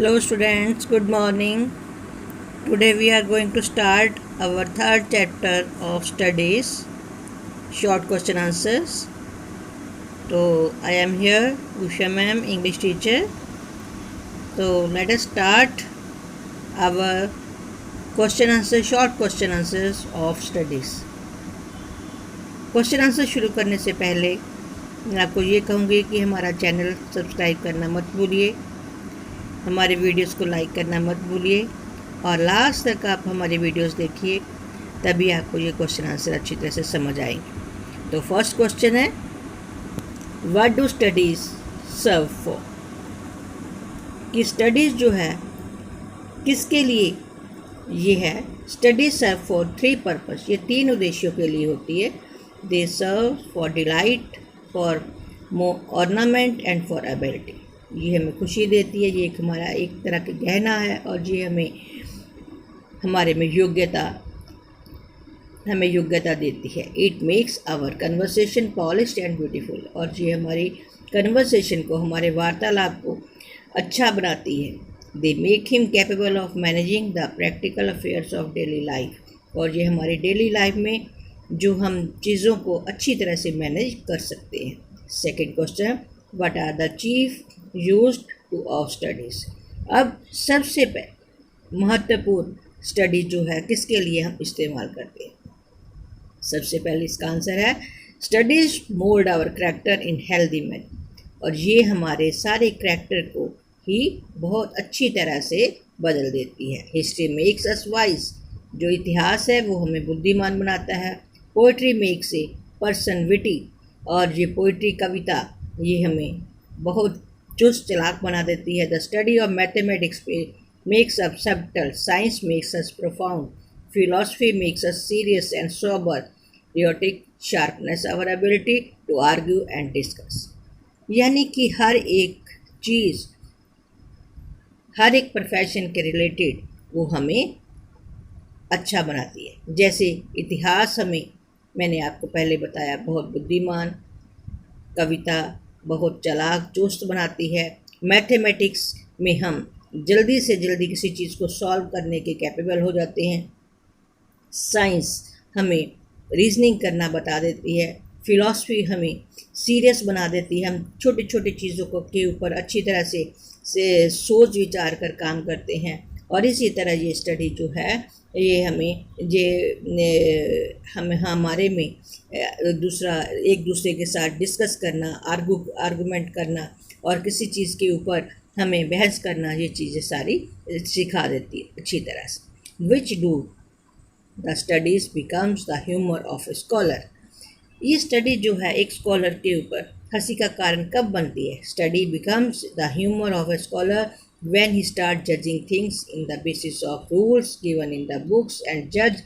Hello students, good morning. Today we are going to start our third chapter of studies, short question answers. So I am here, Usha ma'am, English teacher. So let us start our short question answers of studies. Question answer शुरू करने से पहले मैं आपको ये कहूँगी कि हमारा चैनल सब्सक्राइब करना मत भूलिए, हमारे वीडियोस को लाइक करना मत भूलिए और लास्ट तक आप हमारी वीडियोस देखिए, तभी आपको ये क्वेश्चन आंसर अच्छी तरह से समझ आएंगे। तो फर्स्ट क्वेश्चन है, what do studies serve for? कि स्टडीज़ जो है किसके लिए ये है? स्टडीज सर्व फॉर 3 पर्पस, ये 3 उद्देश्यों के लिए होती है। They serve for delight, for ornament and for ability. ये हमें खुशी देती है, ये हमारा एक तरह का गहना है और ये हमारे में योग्यता देती है। It makes our conversation polished and beautiful, और ये हमारी कन्वर्सेशन को, हमारे वार्तालाप को अच्छा बनाती है। They make him capable of managing the practical affairs of daily life, और ये हमारी डेली लाइफ में जो हम चीज़ों को अच्छी तरह से मैनेज कर सकते हैं। Second question, what are the chief used to of studies? अब सबसे महत्वपूर्ण स्टडी जो है किसके लिए हम इस्तेमाल करते हैं? सबसे पहले इसका आंसर है, studies mould our character in healthy man, और ये हमारे सारे करैक्टर को ही बहुत अच्छी तरह से बदल देती है। हिस्ट्री मेक्स अस वाइज, जो इतिहास है वो हमें बुद्धिमान बनाता है। Poetry makes a person witty, और ये पोइट्री, कविता, ये हमें बहुत चुस्त चालाक बना देती है। The study of mathematics makes us subtle, science makes us profound, philosophy makes us serious and sober, rhetoric sharpness our ability to argue and discuss. यानी कि हर एक चीज़, हर एक प्रोफेशन के रिलेटेड वो हमें अच्छा बनाती है। जैसे इतिहास हमें, मैंने आपको पहले बताया, बहुत बुद्धिमान, कविता बहुत चालाक चुस्त बनाती है। मैथमेटिक्स में हम जल्दी से जल्दी किसी चीज़ को सॉल्व करने के कैपेबल हो जाते हैं। साइंस हमें रीजनिंग करना बता देती है। फिलॉसफी हमें सीरियस बना देती है, हम छोटी छोटी चीज़ों को के ऊपर अच्छी तरह से सोच विचार कर काम करते हैं। और इसी तरह ये स्टडी जो है ये हमें हमारे में एक दूसरे के साथ डिस्कस करना, आर्गूमेंट करना और किसी चीज़ के ऊपर हमें बहस करना, ये चीज़ें सारी सिखा देती है अच्छी तरह से। Which do the studies becomes the humour of a scholar? ये स्टडी जो है एक स्कॉलर के ऊपर हंसी का कारण कब बनती है? Study becomes the humour of a scholar when he start judging things in the basis of rules given in the books and judge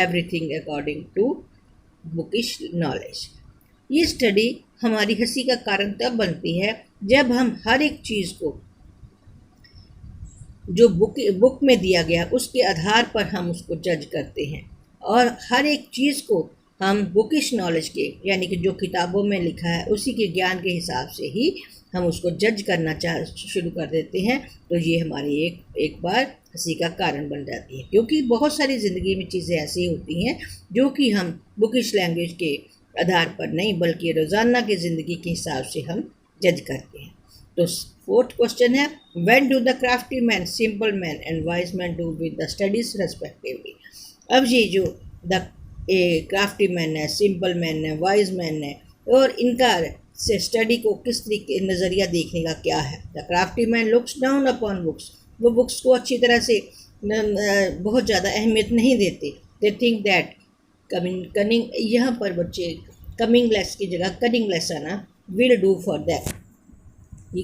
everything according to bookish knowledge. ये स्टडी हमारी हंसी का कारण तब बनती है जब हम हर एक चीज़ को जो बुक में दिया गया उसके आधार पर हम उसको जज करते हैं, और हर एक चीज़ को हम बुकिश नॉलेज के, यानी कि जो किताबों में लिखा है उसी के ज्ञान के हिसाब से ही हम उसको जज करना शुरू कर देते हैं। तो ये हमारी एक बार हंसी का कारण बन जाती है, क्योंकि बहुत सारी ज़िंदगी में चीज़ें ऐसी होती हैं जो कि हम बुकिश लैंग्वेज के आधार पर नहीं बल्कि रोज़ाना की ज़िंदगी के हिसाब से हम जज करते हैं। तो फोर्थ क्वेश्चन है, when do the crafty man, simple man and wise man do with the studies respectively? अब ये जो द क्राफ्टी मैन है, सिंपल मैन है, वाइज मैन है, और इनका से स्टडी को किस तरीके नज़रिया देखने का क्या है? The crafty man looks down upon books, वो बुक्स को अच्छी तरह से बहुत ज़्यादा अहमियत नहीं देते। दे थिंक दैट कनिंग, यहाँ पर बच्चे कमिंग लेस की जगह कनिंग लेस आना, विल डू फॉर दैट।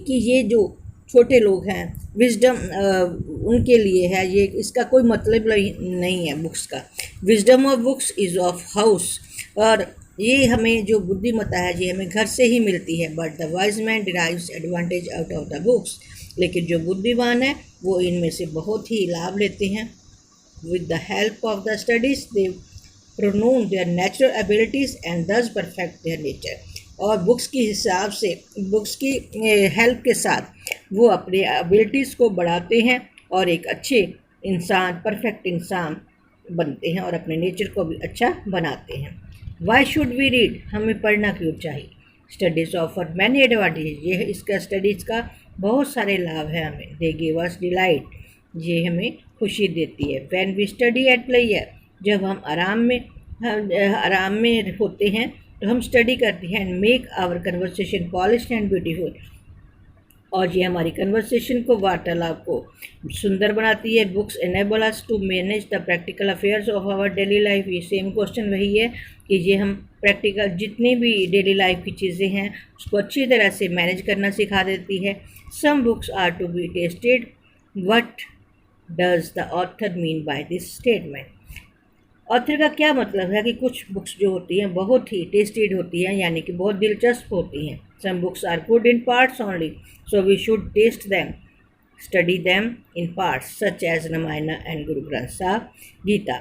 ये जो छोटे लोग हैं, विजडम उनके लिए है, ये इसका कोई मतलब नहीं है बुक्स का। Wisdom of books is of house, और ये हमें जो बुद्धिमत्ता है ये हमें घर से ही मिलती है। But the wise man derives advantage out of the books, लेकिन जो बुद्धिमान है वो इनमें से बहुत ही लाभ लेते हैं। With the help of the studies they pronoun there natural abilities and दस परफेक्ट देयर नेचर, और बुक्स के हिसाब से, बुक्स की हेल्प के साथ वो अपने एबिलिटीज़ को बढ़ाते हैं और एक अच्छे इंसान, परफेक्ट इंसान बनते हैं और अपने नेचर को भी अच्छा बनाते हैं। Why should we read? हमें पढ़ना क्यों चाहिए? स्टडीज़ ऑफर मैनी एडवांटेज, ये इसका स्टडीज़ का बहुत सारे लाभ हैं हमें। दे गिव अस डिलाइट, ये हमें खुशी देती है। When we study at player, जब हम आराम में होते हैं तो हम स्टडी करते हैं। And make our conversation polished and beautiful, और ये हमारी कन्वर्सेशन को, वार्तालाप को सुंदर बनाती है। Books enable us to manage the practical affairs of our daily life, ये सेम क्वेश्चन वही है कि ये हम प्रैक्टिकल जितनी भी डेली लाइफ की चीज़ें हैं उसको अच्छी तरह से मैनेज करना सिखा देती है। Some books are to be tasted, what does the author mean by this statement? Author का क्या मतलब है कि कुछ बुक्स जो होती हैं बहुत ही टेस्टेड होती हैं, यानी कि बहुत दिलचस्प होती हैं। Some books are good in parts only, so we should taste them, study them in parts, such as Ramayana and Guru Granth साहब, गीता।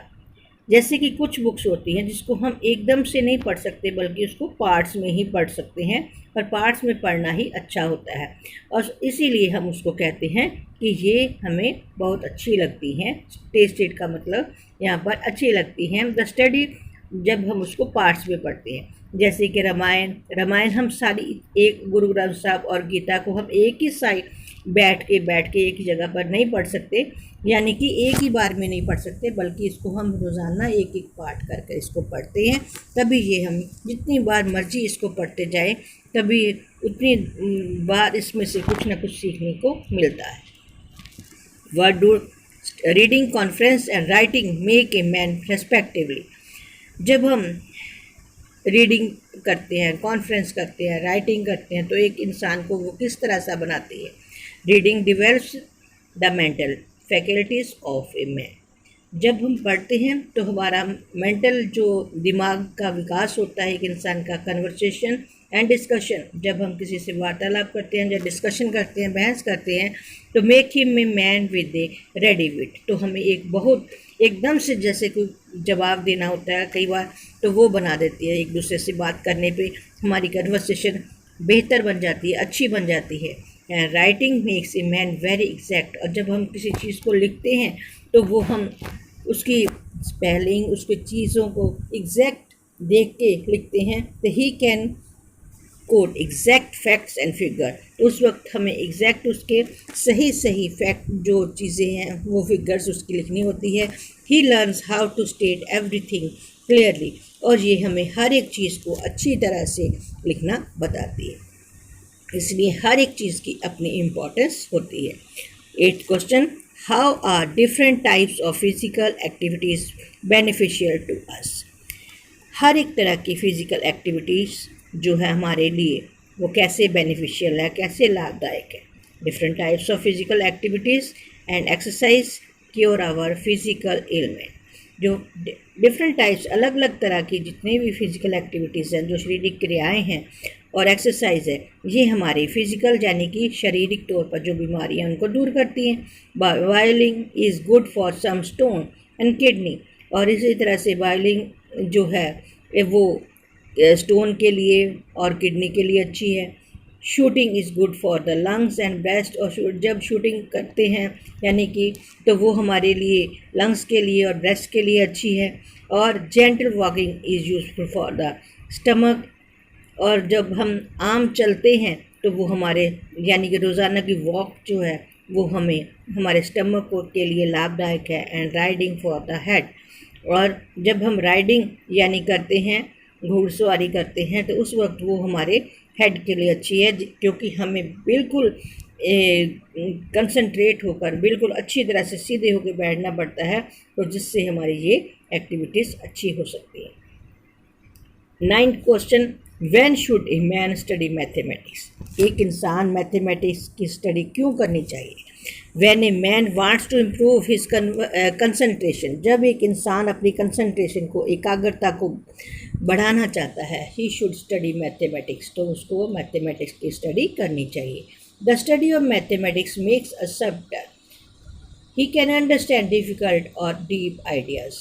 जैसे कि कुछ बुक्स होती हैं जिसको हम एकदम से नहीं पढ़ सकते, बल्कि उसको पार्ट्स में ही पढ़ सकते हैं, और पार्ट्स में पढ़ना ही अच्छा होता है, और इसीलिए हम उसको कहते हैं कि ये हमें बहुत अच्छी लगती हैं। टेस्टेड का मतलब यहाँ पर अच्छी लगती हैं। द स्टडी, जब हम उसको पार्ट्स में पढ़ते हैं, जैसे कि रामायण हम सारी, एक गुरु ग्रंथ साहब और गीता को हम एक ही साइड बैठ के एक ही जगह पर नहीं पढ़ सकते, यानी कि एक ही बार में नहीं पढ़ सकते, बल्कि इसको हम रोज़ाना एक एक पार्ट करके इसको पढ़ते हैं। तभी ये हम जितनी बार मर्जी इसको पढ़ते जाएं, तभी उतनी बार इसमें से कुछ ना कुछ सीखने को मिलता है। Word do reading, conference and writing make a man respectively. जब हम रीडिंग करते हैं, कॉन्फ्रेंस करते हैं, राइटिंग करते हैं, तो एक इंसान को वो किस तरह सा बनाती है? Reading develops the mental faculties of a man. जब हम पढ़ते हैं तो हमारा मेंटल, जो दिमाग का विकास होता है एक इंसान का, कन्वर्सेशन एंड डिस्कशन, जब हम किसी से वार्तालाप करते हैं, जब डिस्कशन करते हैं, बहस करते हैं, तो make him a man with a ready wit, तो हमें एक बहुत एकदम से जैसे कोई जवाब देना होता है कई बार, तो वो बना देती है। एक दूसरे से बात करने पे हमारी कन्वर्सेशन बेहतर बन जाती है, अच्छी बन जाती है। And writing makes a man very exact, और जब हम किसी चीज़ को लिखते हैं तो वो हम उसकी स्पेलिंग, उसकी चीज़ों को एग्जैक्ट देख के लिखते हैं, तो he can coat exact facts and figure, तो उस वक्त हमें एग्जैक्ट उसके सही फैक्ट जो चीज़ें हैं वो फिगर्स उसकी लिखनी होती है। He learns how to state everything clearly, और ये हमें हर एक चीज़ को अच्छी तरह से लिखना बताती है। इसलिए हर एक चीज़ की अपनी इम्पोर्टेंस होती है। 8th question, how are different types of physical activities beneficial to us? हर एक तरह की फ़िज़िकल एक्टिविटीज़ जो है हमारे लिए वो कैसे बेनिफिशियल है, कैसे लाभदायक है? Different types of physical activities and exercise cure our physical ailment. जो डिफरेंट टाइप्स, अलग अलग तरह की जितनी भी फिज़िकल एक्टिविटीज़ हैं, जो शारीरिक क्रियाएं हैं और एक्सरसाइज है, ये हमारी फिज़िकल यानी कि शारीरिक तौर पर जो बीमारियां हैं उनको दूर करती हैं। Bowling is good for some stone and kidney, और इसी तरह से बॉयलिंग जो है वो स्टोन के लिए और किडनी के लिए अच्छी है। Shooting is good for the lungs and breast, और जब शूटिंग करते हैं यानी कि तो वो हमारे लिए लंग्स के लिए और ब्रेस्ट के लिए अच्छी है। और gentle walking is useful for the stomach, और जब हम आम चलते हैं तो वो हमारे यानी कि रोज़ाना की वॉक जो है वो हमें हमारे स्टमक को के लिए लाभदायक है। And riding for the head, और जब हम राइडिंग यानी करते हैं, घुड़सवारी करते हैं, तो उस वक्त वो हमारे हेड के लिए अच्छी है, क्योंकि हमें बिल्कुल कंसंट्रेट होकर बिल्कुल अच्छी तरह से सीधे होकर बैठना पड़ता है, तो जिससे हमारी ये एक्टिविटीज़ अच्छी हो सकती है। 9th question, when should a man study mathematics? एक इंसान मैथमेटिक्स की स्टडी क्यों करनी चाहिए? When a man wants to improve his concentration, जब एक इंसान अपनी कंसंट्रेशन को, एकाग्रता को बढ़ाना चाहता है, ही शुड स्टडी मैथमेटिक्स, तो उसको मैथमेटिक्स की स्टडी करनी चाहिए। The study of mathematics makes us subtle, he can understand difficult और deep ideas,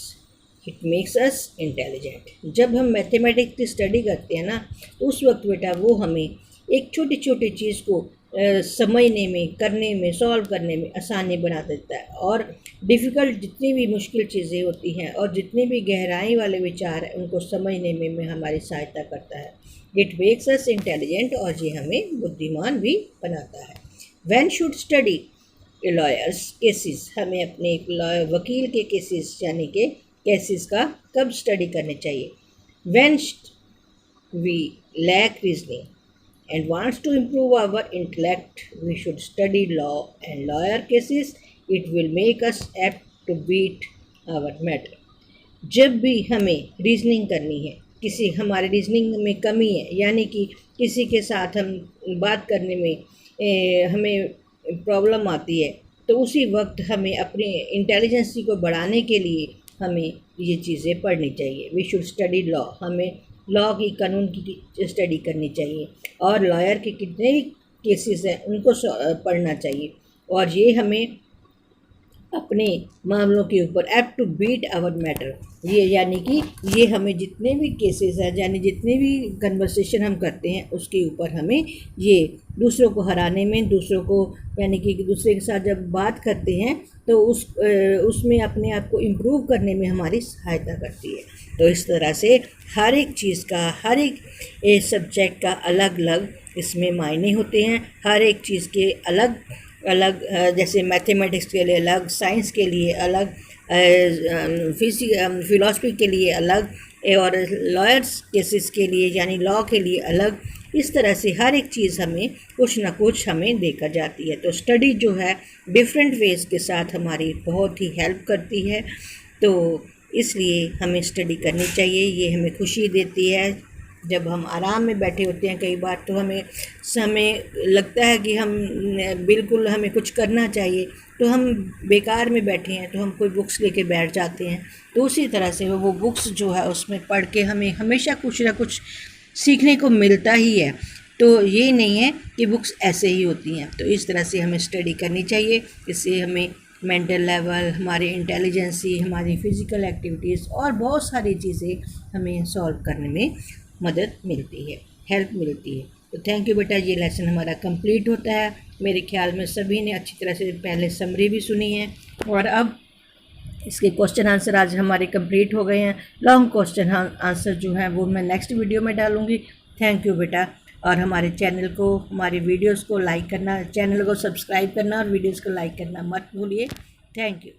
it makes us intelligent. जब हम मैथमेटिक्स की स्टडी करते हैं ना, तो उस वक्त बेटा वो हमें एक छोटी छोटी चीज़ को समझने में, करने में, सॉल्व करने में आसानी बना देता है, और डिफ़िकल्ट जितनी भी मुश्किल चीज़ें होती हैं और जितनी भी गहराई वाले विचार हैं उनको समझने में हमारी सहायता करता है। इट मेक्स अस इंटेलिजेंट, और ये हमें बुद्धिमान भी बनाता है। When should study lawyers cases, हमें अपने एक वकील के केसेस यानी कि केसेस का कब स्टडी करने चाहिए? When we lack reasoning and wants to improve our intellect, we should study law and lawyer cases. It will make us apt to beat our matter. जब भी हमें रीजनिंग करनी है, किसी हमारे रीजनिंग में कमी है, यानी कि किसी के साथ हम बात करने में हमें प्रॉब्लम आती है, तो उसी वक्त हमें अपनी इंटेलिजेंसी को बढ़ाने के लिए हमें ये चीज़ें पढ़नी चाहिए। वी शुड स्टडी लॉ, हमें लॉ की, कानून की स्टडी करनी चाहिए, और लॉयर के कितने भी केसेस हैं उनको पढ़ना चाहिए, और ये हमें अपने मामलों के ऊपर apt to beat our matter, ये यानी कि ये हमें जितने भी केसेस हैं, यानी जितने भी कन्वर्सेशन हम करते हैं उसके ऊपर हमें ये दूसरों को हराने में, दूसरों को यानी कि दूसरे के साथ जब बात करते हैं तो उसमें अपने आप को इम्प्रूव करने में हमारी सहायता करती है। तो इस तरह से हर एक चीज़ का, हर एक सब्जेक्ट का अलग अलग इसमें मायने होते हैं। हर एक चीज़ के अलग अलग, जैसे मैथमेटिक्स के लिए अलग, साइंस के लिए अलग, फिलॉसफी के लिए अलग, और लॉयर्स केसेस के लिए यानी लॉ के लिए अलग। इस तरह से हर एक चीज़ हमें कुछ ना कुछ हमें देकर जाती है। तो स्टडी जो है डिफरेंट वेज के साथ हमारी बहुत ही हेल्प करती है, तो इसलिए हमें स्टडी करनी चाहिए। ये हमें खुशी देती है। जब हम आराम में बैठे होते हैं कई बार तो हमें लगता है कि हम बिल्कुल हमें कुछ करना चाहिए, तो हम बेकार में बैठे हैं तो हम कोई बुक्स लेके बैठ जाते हैं। तो उसी तरह से वो बुक्स जो है उसमें पढ़ के हमें हमेशा कुछ ना कुछ सीखने को मिलता ही है। तो ये नहीं है कि बुक्स ऐसे ही होती हैं। तो इस तरह से हमें स्टडी करनी चाहिए। इससे हमें मेंटल लेवल, हमारी इंटेलिजेंसी, हमारी फ़िज़िकल एक्टिविटीज़ और बहुत सारी चीज़ें हमें सॉल्व करने में मदद मिलती है, हेल्प मिलती है। तो थैंक यू बेटा, ये लेसन हमारा कंप्लीट होता है। मेरे ख्याल में सभी ने अच्छी तरह से पहले समरी भी सुनी है, और अब इसके क्वेश्चन आंसर आज हमारे कंप्लीट हो गए हैं। लॉन्ग क्वेश्चन आंसर जो हैं वो मैं नेक्स्ट वीडियो में डालूँगी। थैंक यू बेटा, और हमारे चैनल को, हमारी वीडियोस को लाइक करना, चैनल को सब्सक्राइब करना और वीडियोस को लाइक करना मत भूलिए। Thank you.